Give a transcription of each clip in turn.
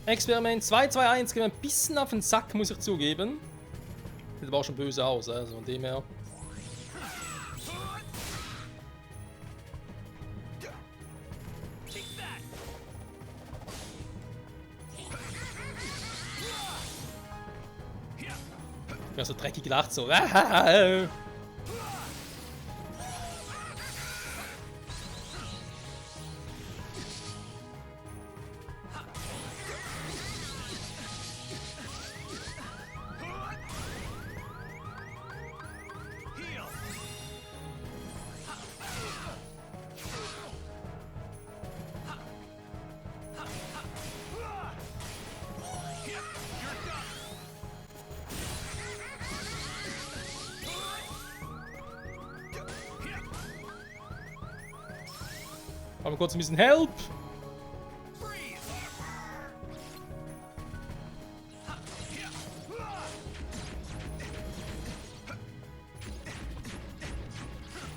Experiment 221 geht mir ein bisschen auf den Sack, muss ich zugeben. Sieht aber auch schon böse aus, also von dem her. Ja, so dreckig gelacht, so. Aber kurz ein bisschen Help.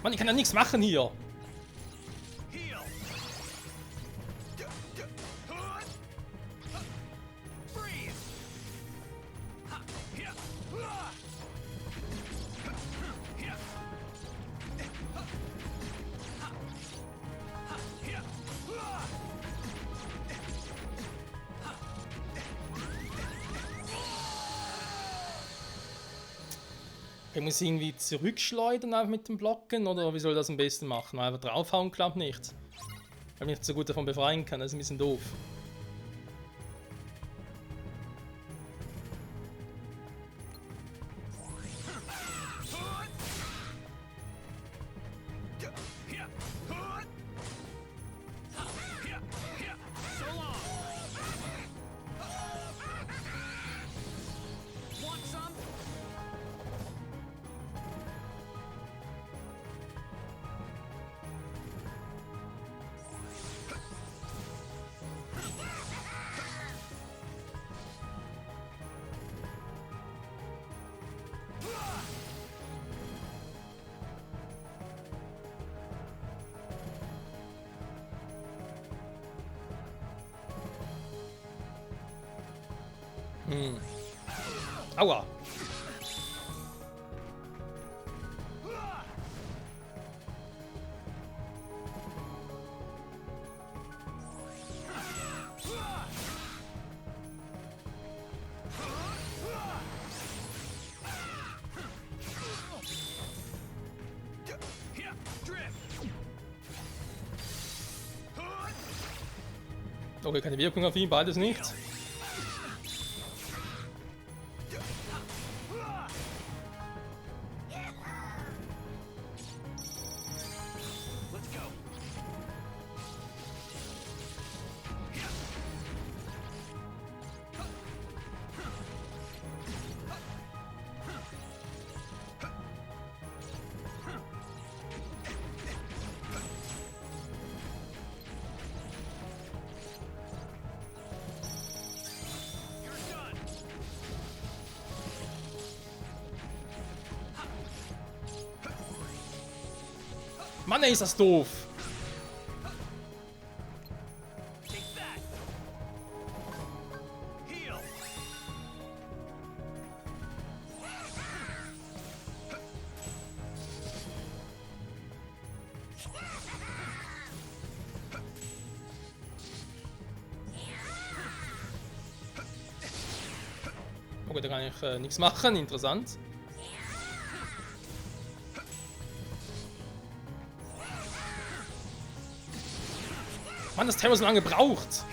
Mann, ich kann ja nichts machen hier. Ich muss irgendwie zurückschleudern einfach mit dem Blocken, oder wie soll ich das am besten machen? Einfach draufhauen klappt nicht. Weil ich mich nicht so gut davon befreien kann, das ist ein bisschen doof. Aua! Okay, keine Wirkung auf ihn, beides nicht. Mann, ey, ist das doof! Okay, da kann ich nichts machen, interessant. Mann, das Thema so lange gebraucht.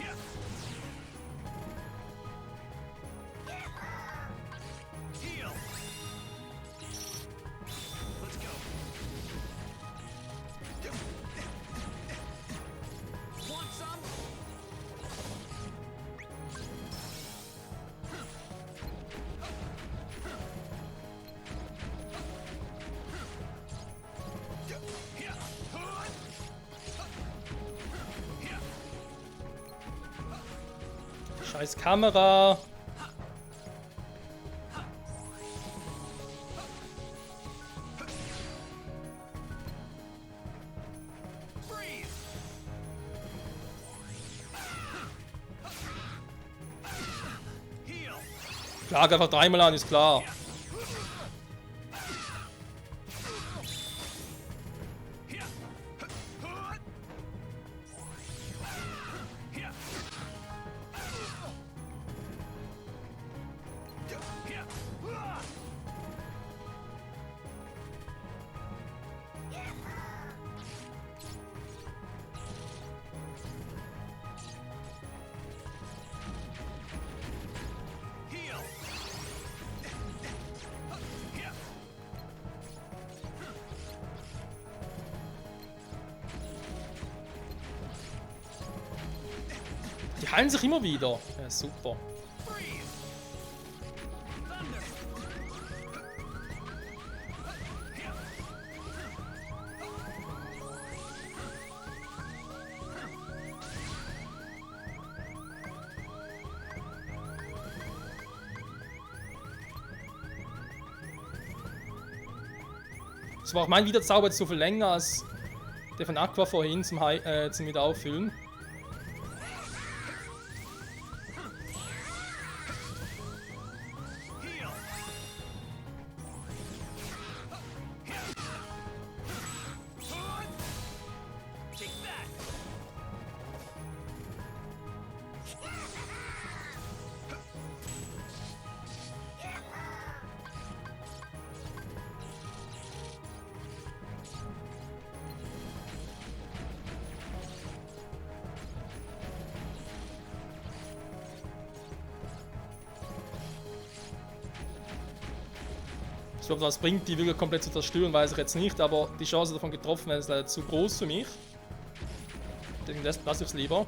Scheiß Kamera. Schlag einfach dreimal an, ist klar. Die heilen sich immer wieder. Ja, super. Das war auch mein Wiederzauber jetzt so viel länger als der von Aqua vorhin zum Wiederauffüllen. Ich glaube, was bringt die wirklich komplett zu zerstören, weiß ich jetzt nicht, aber die Chance davon getroffen werden ist leider zu groß für mich. Deswegen lasse ich es lieber.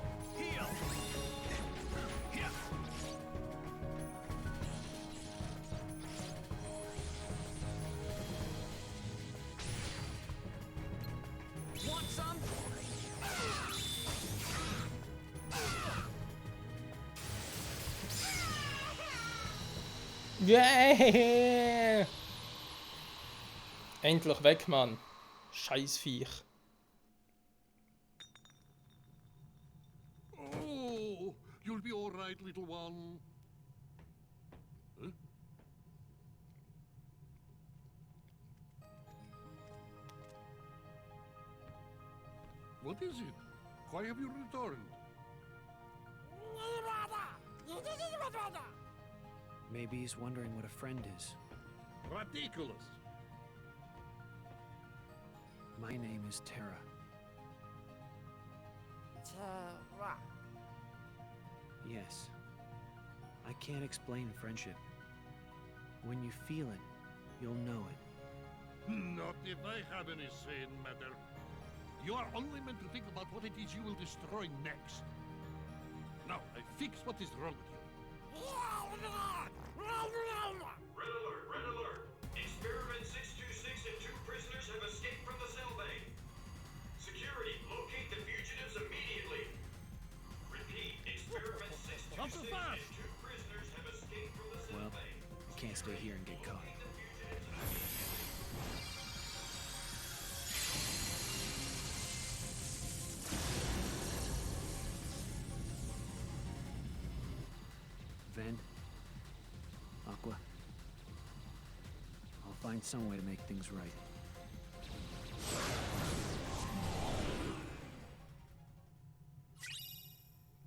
Yeah! Endlich weg, Mann. Scheiß Viech. Oh, you'll be all right, little one. Huh? What is it? Why have you returned? Maybe he's wondering what a friend is. Ridiculous. My name is Terra. Terra. Yes. I can't explain friendship. When you feel it, you'll know it. Not if I have any say in matter. You are only meant to think about what it is you will destroy next. Now, I fix what is wrong with you. Red alert! Red alert! Experiment 626 and 2 prisoners have escaped from the cell bay. Security, locate the fugitives immediately. Repeat, experiment 626 Not so fast. and 2 prisoners have escaped from the cell Well, bay. can't stay here and get caught. Locate the fugitives immediately. Ven, Aqua, I'll find some way to make things right.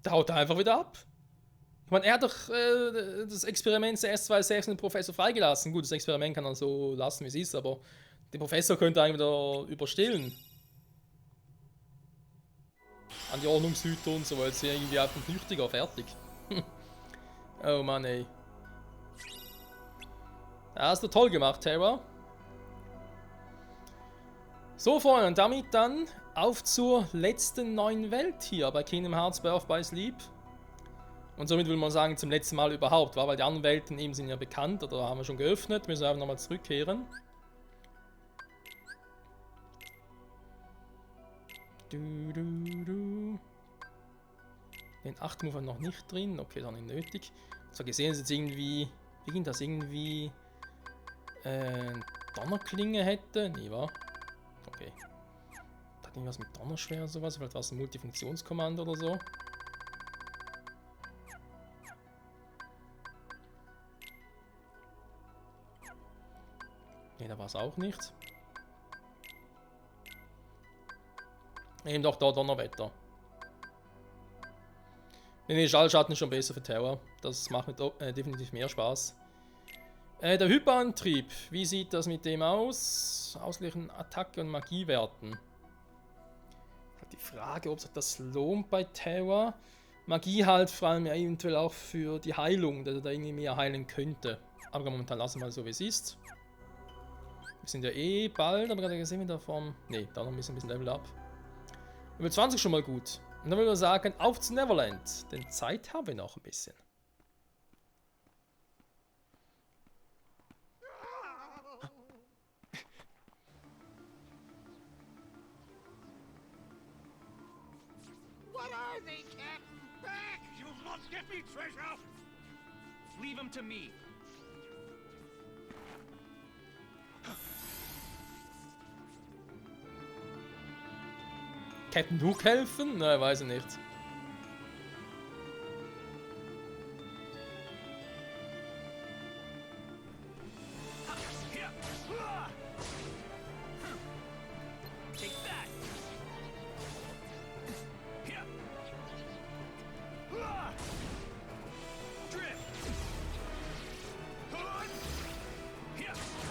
Da haut er einfach wieder ab. Ich meine, er hat doch das Experiment CS26 und den Professor freigelassen. Gut, das Experiment kann er so lassen, wie es ist, aber den Professor könnte er eigentlich wieder überstellen. An die Ordnungshüter und so, weil sie irgendwie einfach flüchtiger, fertig. Oh Mann, ey. Ja, hast du toll gemacht, Terra. So, Freunde, und damit dann auf zur letzten neuen Welt hier bei Kingdom Hearts Birth by Sleep. Und somit will man sagen, zum letzten Mal überhaupt, weil die anderen Welten eben sind ja bekannt oder haben wir schon geöffnet. Müssen wir einfach nochmal zurückkehren. Den 8 Move noch nicht drin, okay, dann nicht nötig. So gesehen ist jetzt irgendwie, wie das irgendwie Donnerklinge hätte, nee, wa? Okay. Hat irgendwas mit Donnerschwert oder sowas, vielleicht war es ein Multifunktionskommando oder so. Ne, da war es auch nicht. Eben doch da Donnerwetter. Ne, Schallschatten ist schon besser für Tower. Das macht mir definitiv mehr Spaß. Der Hyperantrieb, wie sieht das mit dem aus? Ausgleichen Attacke- und Magiewerten. Die Frage, ob sich das lohnt bei Tower. Magie halt vor allem ja eventuell auch für die Heilung, dass er da irgendwie mehr heilen könnte. Aber momentan lassen wir mal so, wie es ist. Wir sind ja eh bald, aber gerade gesehen wieder vom... Ne, da noch ein bisschen Level up. Über 20 schon mal gut. Und dann würde ich sagen, auf zu Neverland. Denn Zeit haben wir noch ein bisschen. What are they, Captain? Back! You'll not get me, treasure! Leave him to me. Captain Hook helfen? Nein, weiß ich nicht. Take that. Drift.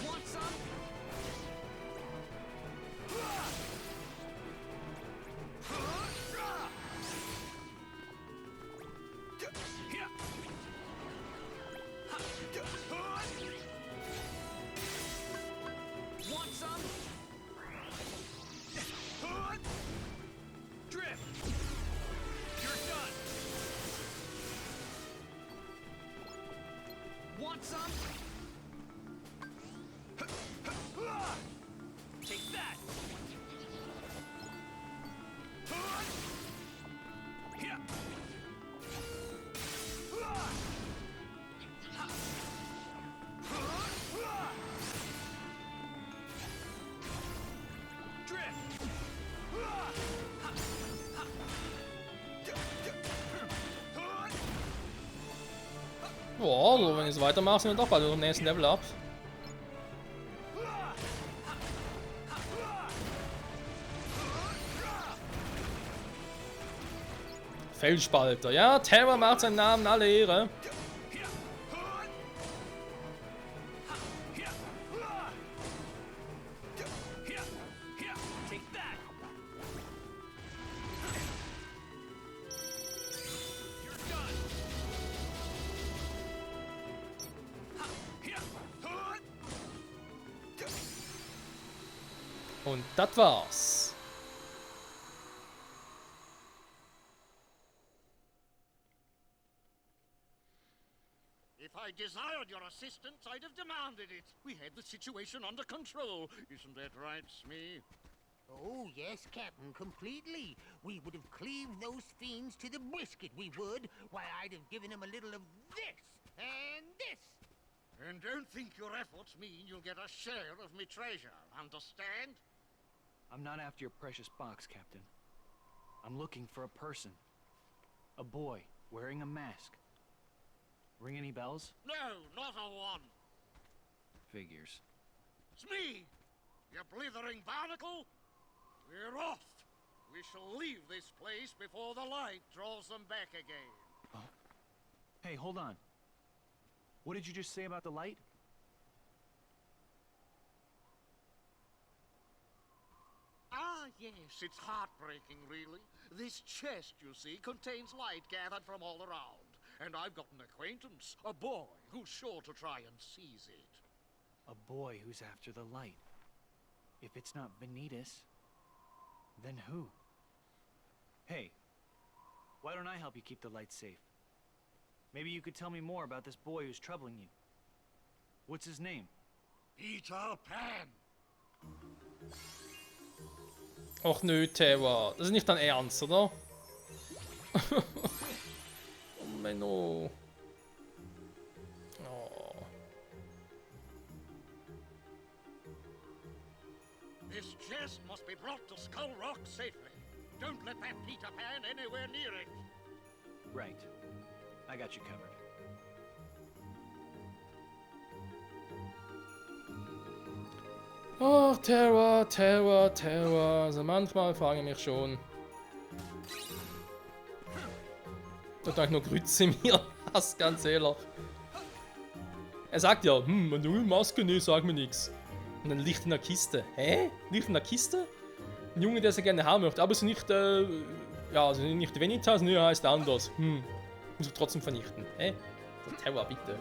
Want some? Want some? Drift. You're done. Want some? Take that. Drift. Boah, also wenn ich es weitermache, sind wir doch bald im nächsten Level up. Felsspalter. Ja, Terror macht seinen Namen alle Ehre. Take that. You're done. Und das war's. If I desired your assistance, I'd have demanded it. We had the situation under control. Isn't that right, Smee? Oh, yes, Captain, completely. We would have cleaved those fiends to the brisket, we would. Why, I'd have given them a little of this and this. And don't think your efforts mean you'll get a share of me treasure, understand? I'm not after your precious box, Captain. I'm looking for a person. A boy wearing a mask. Ring any bells? No, not a one. Figures. Smee! You blithering barnacle! We're off! We shall leave this place before the light draws them back again. Hey, hold on. What did you just say about the light? Ah, yes, it's heartbreaking, really. This chest, you see, contains light gathered from all around. And I've got an acquaintance, a boy, who's sure to try and seize it. A boy who's after the light. If it's not Vanitas, then who? Hey, why don't I help you keep the light safe? Maybe you could tell me more about this boy who's troubling you. What's his name? Peter Pan! Och nö, Terror. Das ist nicht dein Ernst, oder? Oh, Menno. Oh. This chest must be brought to Skull Rock safely. Don't let that Peter Pan anywhere near it. Right. I got you covered. Oh, Terror, Terror, Terror. Also manchmal frage ich mich schon. Da hat nur Grütze mir. Das ganz ehrlich. Er sagt ja, wenn du Maske, nee, sag mir nix. Und dann Licht in der Kiste. Hä? Licht in der Kiste? Ein Junge, der sie gerne haben möchte, aber es ist nicht, ja, also nicht Venitas, nee, heißt anders. Muss ich trotzdem vernichten. Hä? Der Terror, bitte.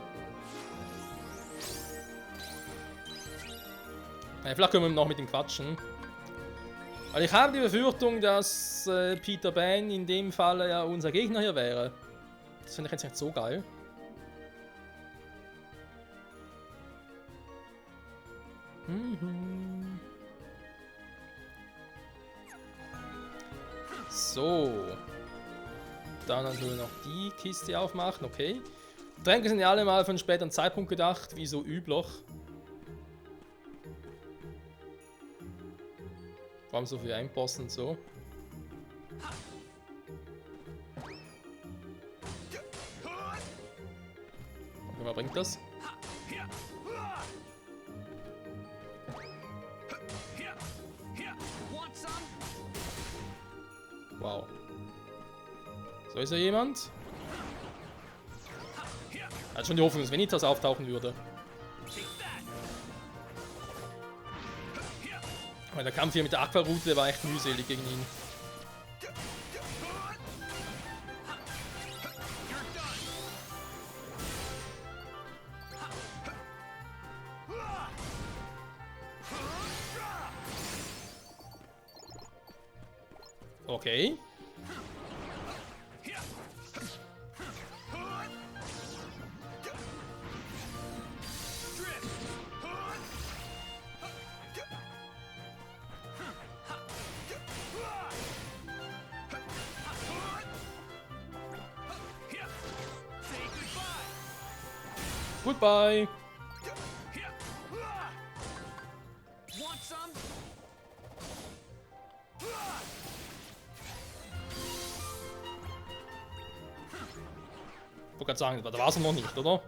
Ja, vielleicht können wir noch mit ihm quatschen. Weil ich habe die Befürchtung, dass Peter Pan in dem Fall ja unser Gegner hier wäre. Das finde ich jetzt nicht so geil. So. Dann natürlich noch die Kiste aufmachen, okay. Tränke sind ja alle mal für einen späteren Zeitpunkt gedacht, wie so üblich. Vor allem so für Einposten und so. Okay, was bringt das? Wow. So, ist da jemand? Hat schon die Hoffnung, dass Venitas auftauchen würde. Weil der Kampf hier mit der Aquaroute war echt mühselig gegen ihn. Okay. Goodbye. Want some? Ich wollte gerade sagen, da war es noch nicht, oder?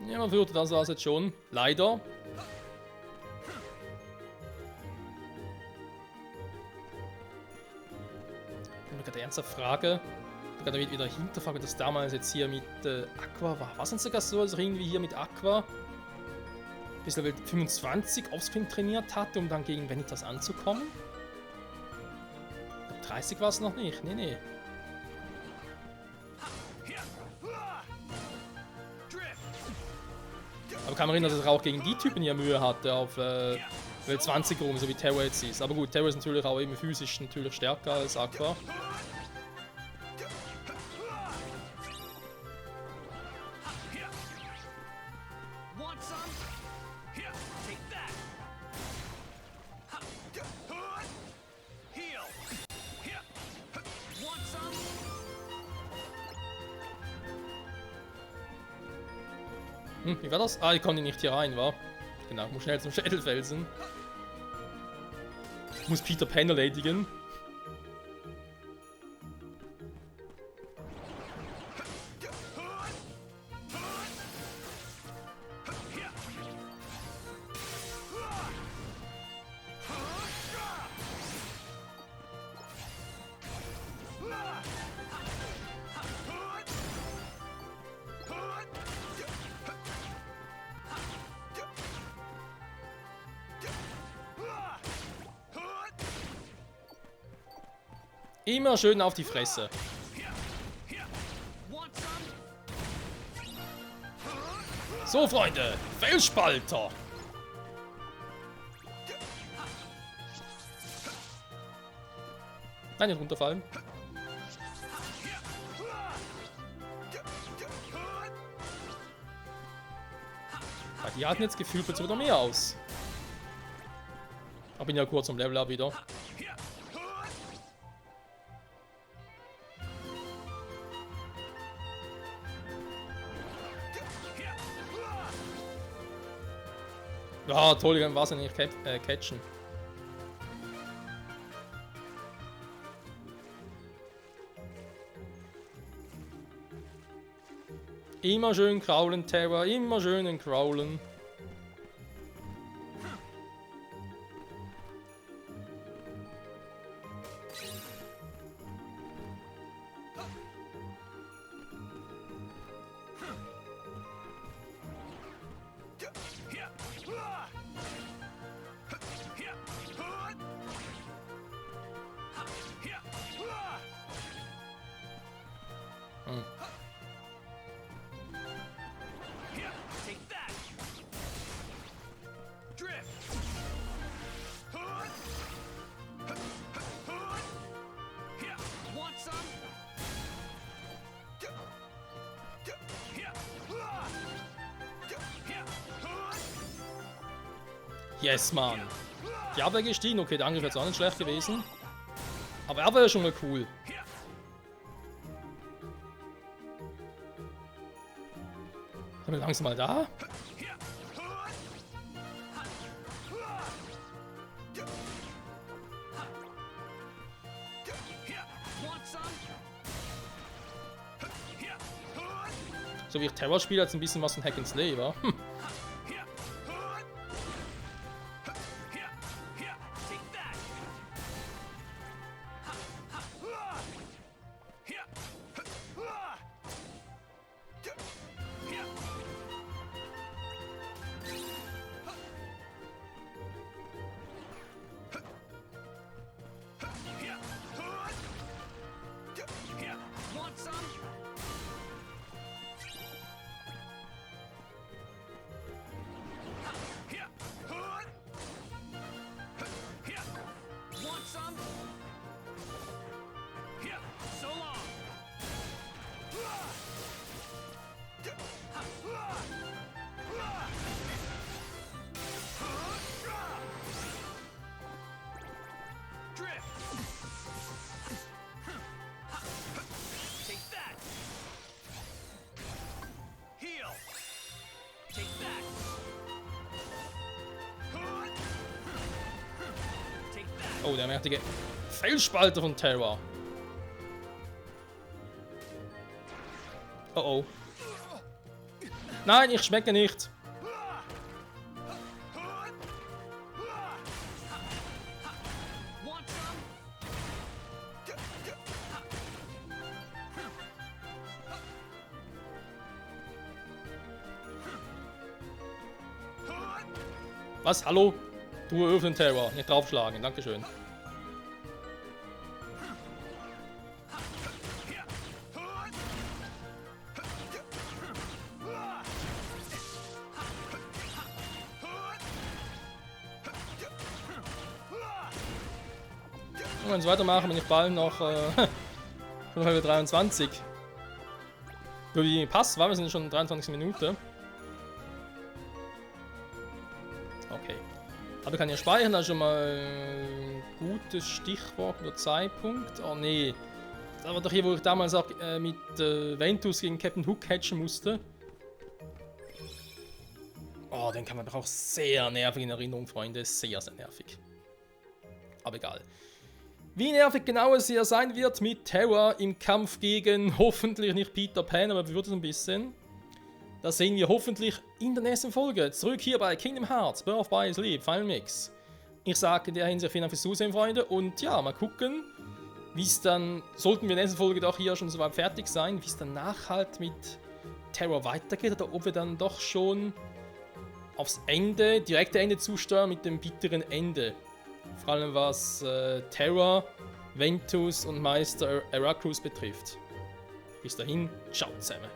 Ja, man würde das war's jetzt schon. Leider. Ich habe gerade ernsthaft Frage. Ich habe gerade wieder hinterfrage, dass damals jetzt hier mit Aqua war. Was sind sogar so, als irgendwie hier mit Aqua bis Level 25 Offscreen trainiert hatte, um dann gegen Venitas anzukommen? Ich glaub, 30 war es noch nicht. Nee, nee. Aber kann man erinnern, dass er auch gegen die Typen hier Mühe hatte auf Level 20 rum, so wie Terror jetzt ist. Aber gut, Terror ist natürlich auch eben physisch natürlich stärker als Aqua. Wie war das? Ah, ich konnte nicht hier rein, war. Genau, muss schnell zum Schädelfelsen. Ich muss Peter Pan erledigen. Immer schön auf die Fresse. So, Freunde, Felsspalter. Nein, nicht runterfallen. Ja, die hatten jetzt gefühlt jetzt wieder mehr aus. Aber bin ja kurz am Level up wieder. Ja, toll, ich kann Wasser nicht catchen. Immer schön kraulen, Terra, immer schön kraulen. Take that! Drift! Want some? Yes, Mann. Die Abwehr gestiegen, okay, der Angriff wäre jetzt auch nicht schlecht gewesen. Aber er wäre schon mal cool. Sind wir langsam mal da? So wie ich Terror spiele, hat es ein bisschen was von Hack and Slay, wa? Hm. Want some? Want some? So long. Drift. Take that. Heal. Take that. Take that. Oh, der mächtige Fehlspalter von Terra. Oh oh. Nein, ich schmecke nicht. Want some? Was? Hallo? Du öffnen Terra, nicht draufschlagen, dankeschön. Und wenn wir weitermachen, bin ich bald noch schon halb 23. Wie passt, war wir sind schon 23 Minuten. Okay. Aber kann ja speichern, das ist schon mal ein gutes Stichwort oder Zeitpunkt. Oh nee. Das war doch hier, wo ich damals auch mit Ventus gegen Captain Hook hatchen musste. Oh, den kann man doch auch sehr nervig in Erinnerung, Freunde. Sehr, sehr nervig. Aber egal. Wie nervig genau es hier sein wird mit Terra im Kampf gegen hoffentlich nicht Peter Pan, aber wird es ein bisschen. Das sehen wir hoffentlich in der nächsten Folge. Zurück hier bei Kingdom Hearts, Birth by Sleep, Final Mix. Ich sage in der Hinsicht vielen Dank fürs Zusehen, Freunde. Und ja, mal gucken, wie es dann, sollten wir in der nächsten Folge doch hier schon soweit fertig sein, wie es danach halt mit Terra weitergeht. Oder ob wir dann doch schon aufs Ende, direkte Ende zusteuern mit dem bitteren Ende. Vor allem was Terra, Ventus und Meister Heracross betrifft. Bis dahin, ciao zusammen.